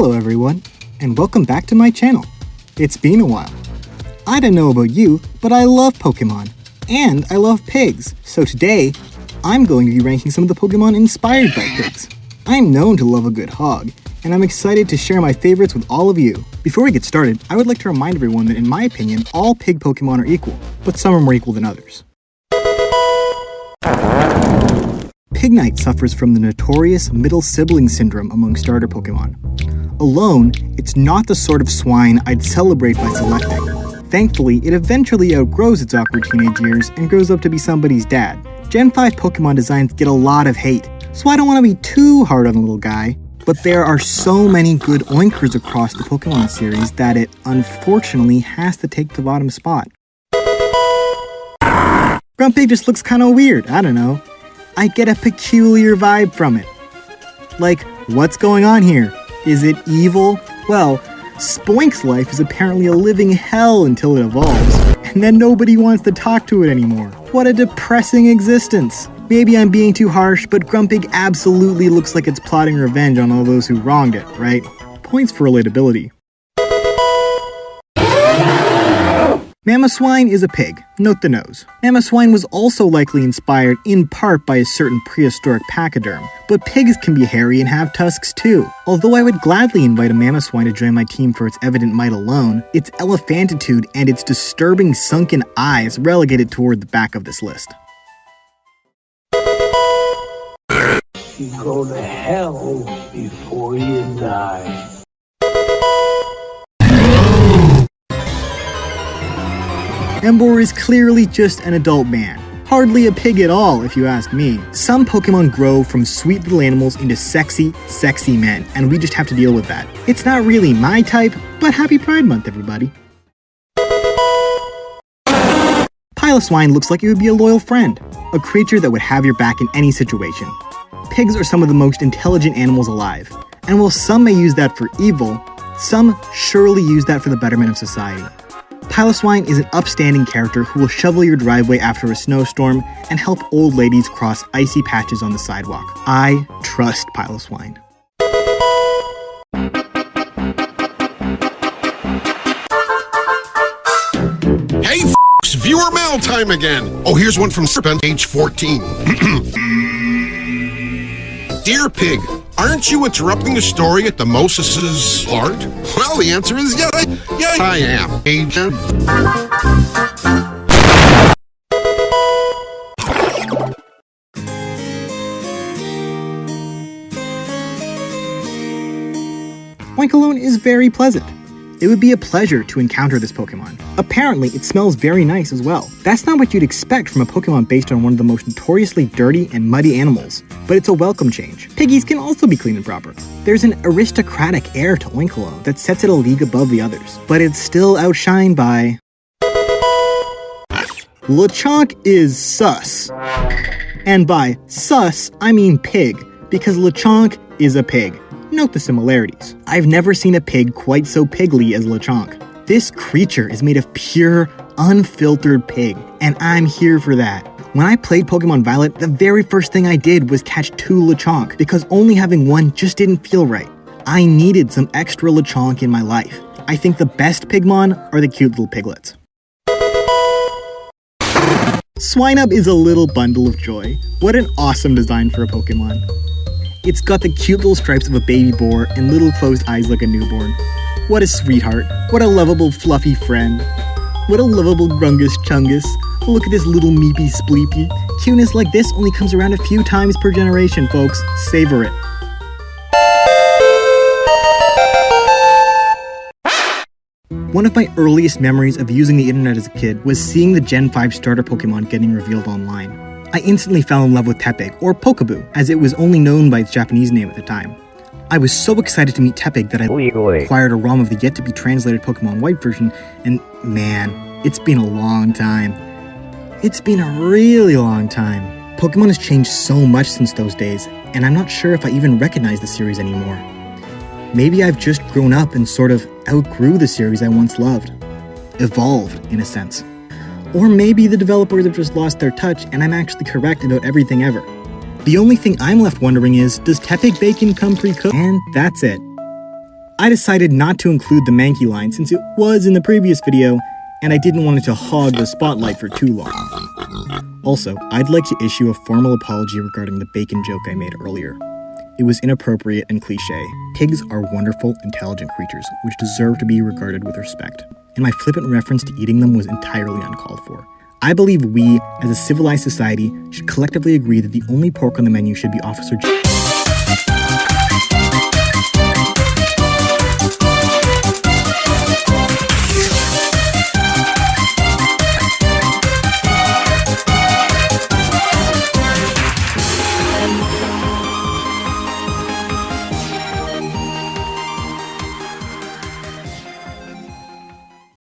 Hello everyone, and welcome back to my channel. It's been a while. I don't know about you, but I love Pokemon, and I love pigs. So today, I'm going to be ranking some of the Pokemon inspired by pigs. I'm known to love a good hog, and I'm excited to share my favorites with all of you. Before we get started, I would like to remind everyone that in my opinion, all pig Pokemon are equal, but some are more equal than others. Pignite suffers from the notorious middle sibling syndrome among starter Pokemon. Alone, it's not the sort of swine I'd celebrate by selecting. Thankfully, it eventually outgrows its awkward teenage years and grows up to be somebody's dad. Gen 5 Pokemon designs get a lot of hate, so I don't want to be too hard on the little guy, but there are so many good oinkers across the Pokemon series that it unfortunately has to take the bottom spot. Grumpig just looks kinda weird, I don't know. I get a peculiar vibe from it. Like, what's going on here? Is it evil? Well, Spoink's life is apparently a living hell until it evolves, and then nobody wants to talk to it anymore. What a depressing existence. Maybe I'm being too harsh, but Grumpig absolutely looks like it's plotting revenge on all those who wronged it, right? Points for relatability. Mamoswine is a pig. Note the nose. Mamoswine was also likely inspired in part by a certain prehistoric pachyderm, but pigs can be hairy and have tusks too. Although I would gladly invite a Mamoswine to join my team for its evident might alone, its elephantitude and its disturbing sunken eyes relegate it toward the back of this list. Go to hell before you die. Emboar is clearly just an adult man. Hardly a pig at all, if you ask me. Some Pokemon grow from sweet little animals into sexy, sexy men, and we just have to deal with that. It's not really my type, but happy Pride Month, everybody. Piloswine looks like it would be a loyal friend, a creature that would have your back in any situation. Pigs are some of the most intelligent animals alive, and while some may use that for evil, some surely use that for the betterment of society. Piloswine is an upstanding character who will shovel your driveway after a snowstorm and help old ladies cross icy patches on the sidewalk. I trust Piloswine. Hey f***s, viewer mail time again. Oh, here's one from Serpent, age 14. Dear Pig, aren't you interrupting the story at the Moses' start? Well, the answer is yeah, I am. Agent. Oinkologne is very pleasant. It would be a pleasure to encounter this Pokemon. Apparently, it smells very nice as well. That's not what you'd expect from a Pokemon based on one of the most notoriously dirty and muddy animals, but it's a welcome change. Piggies can also be clean and proper. There's an aristocratic air to Oinkologne that sets it a league above the others, but it's still outshined by... Lechonk is sus. And by sus, I mean pig, because Lechonk is a pig. Note the similarities. I've never seen a pig quite so pigly as Lechonk. This creature is made of pure, unfiltered pig, and I'm here for that. When I played Pokemon Violet, the very first thing I did was catch 2 Lechonk, because only having one just didn't feel right. I needed some extra Lechonk in my life. I think the best Pigmon are the cute little piglets. Swinub is a little bundle of joy. What an awesome design for a Pokemon. It's got the cute little stripes of a baby boar and little closed eyes like a newborn. What a sweetheart. What a lovable fluffy friend. What a lovable Grungus Chungus. Look at this little meepy spleepy. Cuteness like this only comes around a few times per generation, folks. Savor it. One of my earliest memories of using the internet as a kid was seeing the Gen 5 starter Pokemon getting revealed online. I instantly fell in love with Tepig, or Pokaboo, as it was only known by its Japanese name at the time. I was so excited to meet Tepig that I acquired a ROM of the yet-to-be-translated Pokemon White version, and man, it's been a long time. It's been a really long time. Pokemon has changed so much since those days, and I'm not sure if I even recognize the series anymore. Maybe I've just grown up and sort of outgrew the series I once loved. Evolved, in a sense. Or maybe the developers have just lost their touch and I'm actually correct about everything ever. The only thing I'm left wondering is, does Tepig bacon come pre-cooked? And that's it. I decided not to include the Mankey line since it was in the previous video, and I didn't want it to hog the spotlight for too long. Also, I'd like to issue a formal apology regarding the bacon joke I made earlier. It was inappropriate and cliche. Pigs are wonderful, intelligent creatures, which deserve to be regarded with respect, and my flippant reference to eating them was entirely uncalled for. I believe we, as a civilized society, should collectively agree that the only pork on the menu should be Officer J.